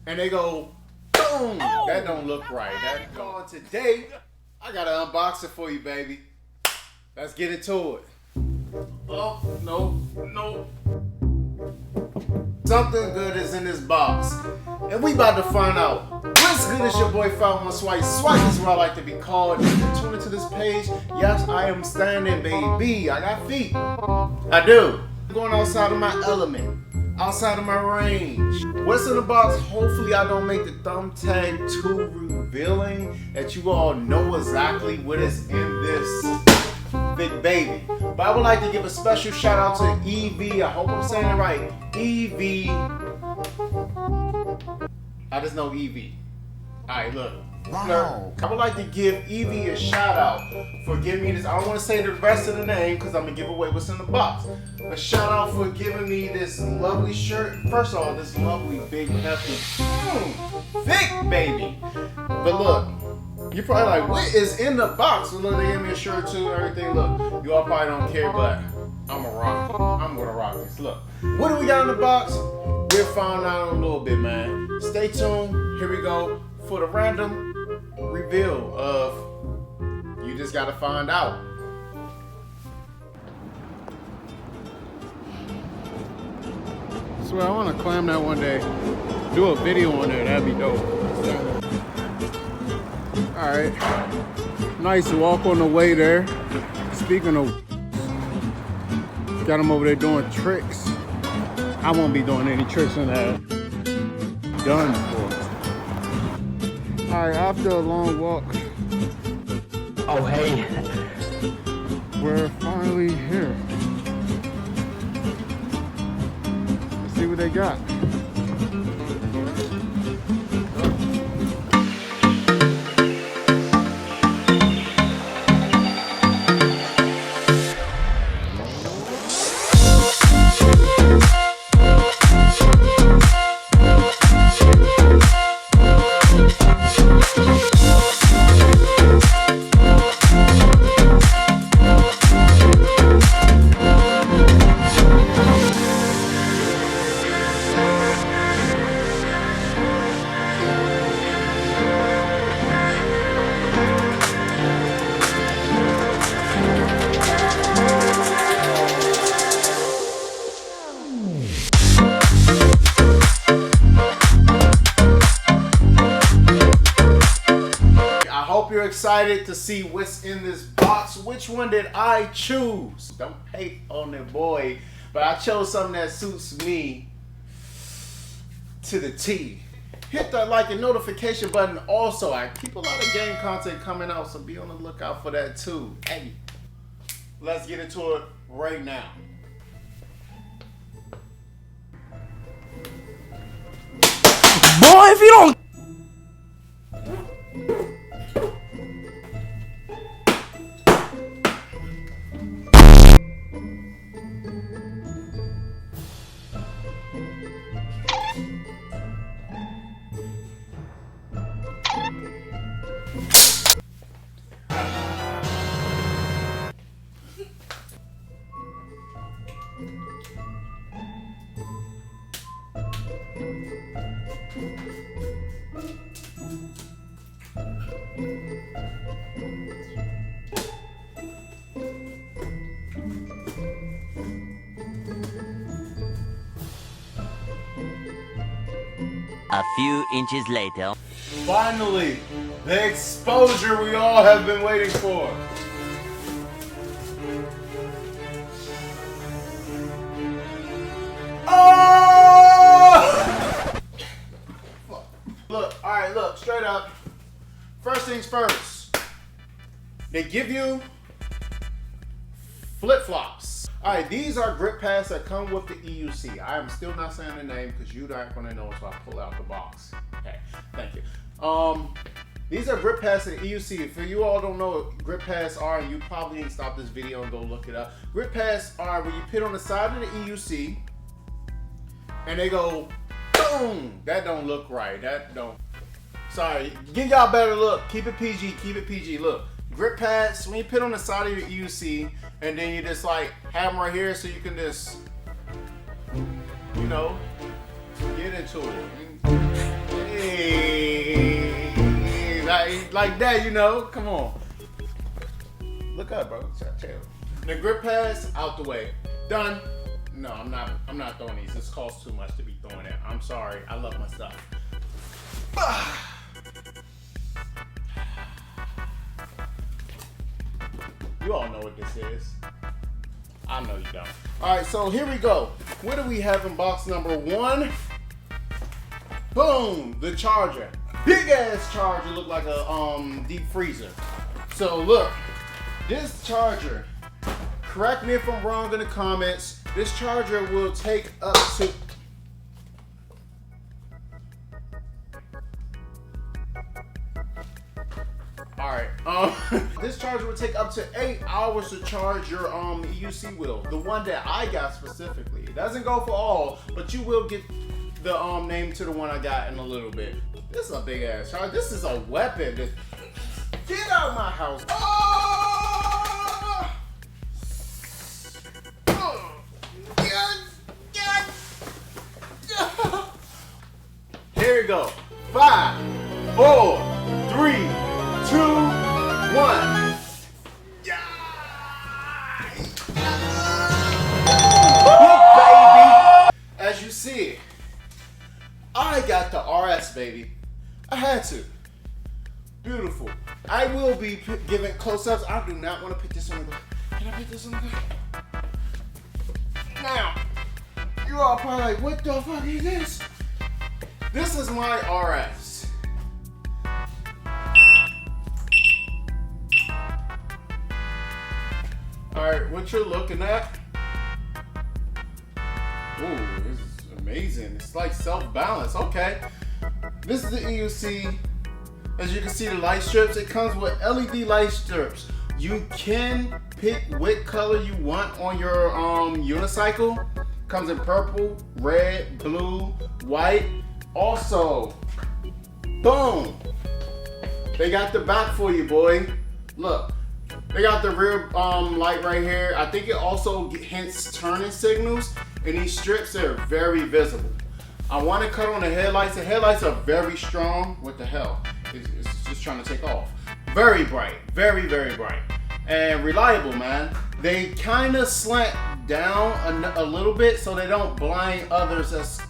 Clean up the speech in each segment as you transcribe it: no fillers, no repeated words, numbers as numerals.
and they go, boom, that don't look right. That going today, I got an unboxing for you, baby. Let's get into it. Oh, no. Something good is in this box, and we about to find out. What's good is your boy Found One Swipe. Swipe is what I like to be called. If you tune into this page, yes, I am standing, baby. I got feet. I do. I'm going outside of my element, outside of my range. What's in the box? Hopefully I don't make the thumb tag too revealing that you all know exactly what is in this big baby. But I would like to give a special shout out to Eevee. I hope I'm saying it right. Eevee. I just know Eevee. Alright, look. Wow. I would like to give Eevee a shout out for giving me this. I don't want to say the rest of the name because I'm going to give away what's in the box. A shout out for giving me this lovely shirt. First of all, this lovely big hefty thick baby. But look, you're probably like, what is in the box? So look, they gave me a shirt too and everything. Look, you all probably don't care, but I'm going to rock it. I'm going to rock this. Look, what do we got in the box? We'll find out in a little bit, man. Stay tuned. Here we go for the random reveal of you just got to find out. I swear I want to climb that one day. Do a video on there. That'd be dope. Alright, nice walk on the way there. Speaking of, got them over there doing tricks. I won't be doing any tricks in that. Done for. Alright, after a long walk. Oh, hey. We're finally here. Let's see what they got. You're excited to see what's in this box. Which one did I choose? Don't hate on it, boy, but I chose something that suits me to the T. Hit that like and notification button. Also, I keep a lot of game content coming out, so be on the lookout for that too. Hey, let's get into it right now. Boy, if you don't... A few inches later. Finally, the exposure we all have been waiting for. Oh! Look, alright, look, straight up. First things first. They give you flip-flops. Alright, these are grip pads that come with the EUC. I am still not saying the name because you're not going to know until I pull out the box. Okay, thank you. These are grip pads to the EUC. If you all don't know what grip pads are, and you probably need to stop this video and go look it up. Grip pads are when you put on the side of the EUC and they go, boom! That don't look right. That don't. Sorry, give y'all a better look. Keep it PG, keep it PG. Look. Grip pads, when you put on the side of your EUC, and then you just like have them right here so you can just, you know, get into it. like that, you know. Come on. Look up, bro. The grip pads out the way. Done. No, I'm not throwing these. This costs too much to be throwing it. I'm sorry. I love my stuff. You all know what this is. I know you don't. All right, so here we go. What do we have in box number 1? Boom, the charger. Big ass charger, look like a deep freezer. So look, this charger, correct me if I'm wrong in the comments, this charger will take up to this charger will take up to 8 hours to charge your EUC wheel. The one that I got specifically. It doesn't go for all, but you will get the name to the one I got in a little bit. This is a big ass charger. This is a weapon. Get out of my house. Here we go. 5, 4, 3, 2, 1. Baby, as you see, I got the RS, baby. I had to. Beautiful. I will be giving close-ups. I do not want to put this on the ground. Can I put this on the ground? Now, you all probably like, what the fuck is this? This is my RS. Alright, what you're looking at? Ooh, this is amazing. It's like self-balance. Okay. This is the EUC. As you can see, the light strips, it comes with LED light strips. You can pick what color you want on your unicycle. Comes in purple, red, blue, white. Also, boom, they got the back for you, boy. Look, they got the rear light right here. I think it also hints turning signals, and these strips are very visible. I want to cut on the headlights. The headlights are very strong. What the hell? It's just trying to take off. Very bright, very, very bright, and reliable, man. They kind of slant down a little bit so they don't blind others that's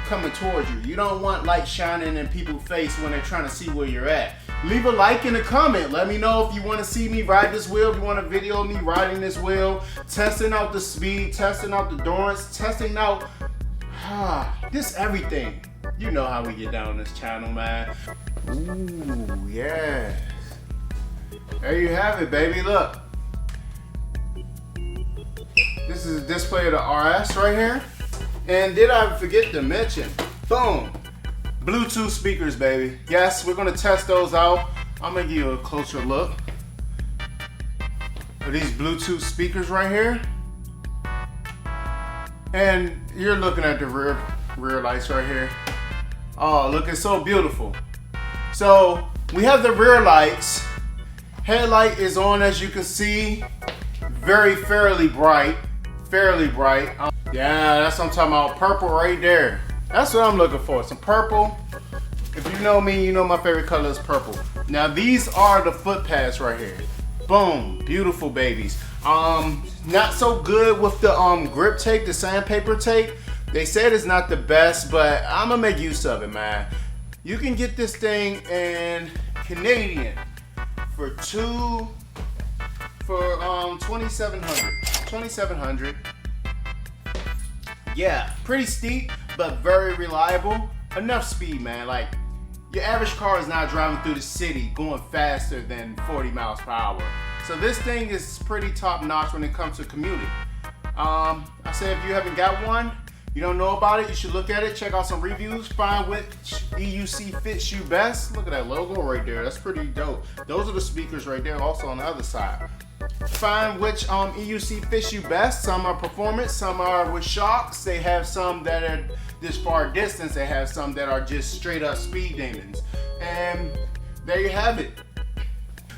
coming towards you. You don't want light shining in people's face when they're trying to see where you're at. Leave a like in the comment. Let me know if you want to see me ride this wheel, if you want a video of me riding this wheel, testing out the speed, testing out the endurance, testing out this everything. You know how we get down on this channel, man. Ooh, yes. There you have it, baby. Look. This is a display of the RS right here. And did I forget to mention, boom, Bluetooth speakers, baby. Yes, we're gonna test those out. I'm gonna give you a closer look at these Bluetooth speakers right here. And you're looking at the rear lights right here. Oh, looking so beautiful. So we have the rear lights. Headlight is on, as you can see, fairly bright. Yeah, that's what I'm talking about. Purple right there. That's what I'm looking for. Some purple. If you know me, you know my favorite color is purple. Now these are the foot pads right here. Boom, beautiful babies. Not so good with the grip tape, the sandpaper tape. They said it's not the best, but I'm gonna make use of it, man. You can get this thing in Canadian for 2,700. 2,700. Yeah, pretty steep, but very reliable. Enough speed, man. Like, your average car is not driving through the city going faster than 40 miles per hour. So this thing is pretty top notch when it comes to commuting. I say if you haven't got one, you don't know about it, you should look at it, check out some reviews, find which EUC fits you best. Look at that logo right there, that's pretty dope. Those are the speakers right there, also on the other side. Find which EUC fits you best. Some are performance, some are with shocks. They have some that are this far distance. They have some that are just straight up speed demons. And there you have it.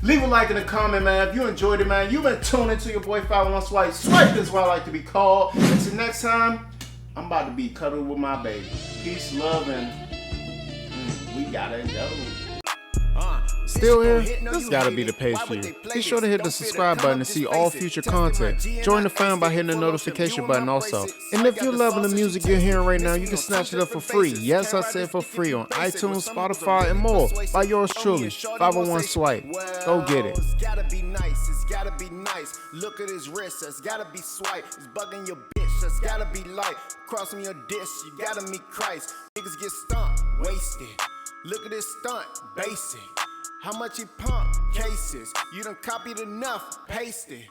Leave a like in the comment, man. If you enjoyed it, man, you've been tuning to your boy 501 Swipe. Swipe is what I like to be called. Until next time, I'm about to be cuddled with my baby. Peace, love, and we gotta go. still here? This gotta be the page for you. Be sure to hit the subscribe button to see all future content. Join the fam by hitting the notification button also. And if you're loving the music you're hearing right now, you can snatch it up for free. Yes, I said for free on iTunes, Spotify, and more. By yours truly, 501 Swipe. Go get it. It's gotta be nice, it's gotta be nice. Look at his wrist, that's gotta be swipe. It's bugging your bitch, that's gotta be light. Crossing your dish, you gotta meet Christ. Niggas get stumped, wasted. Look at this stunt, basic. How much he pump? Cases. You done copied enough, paste it.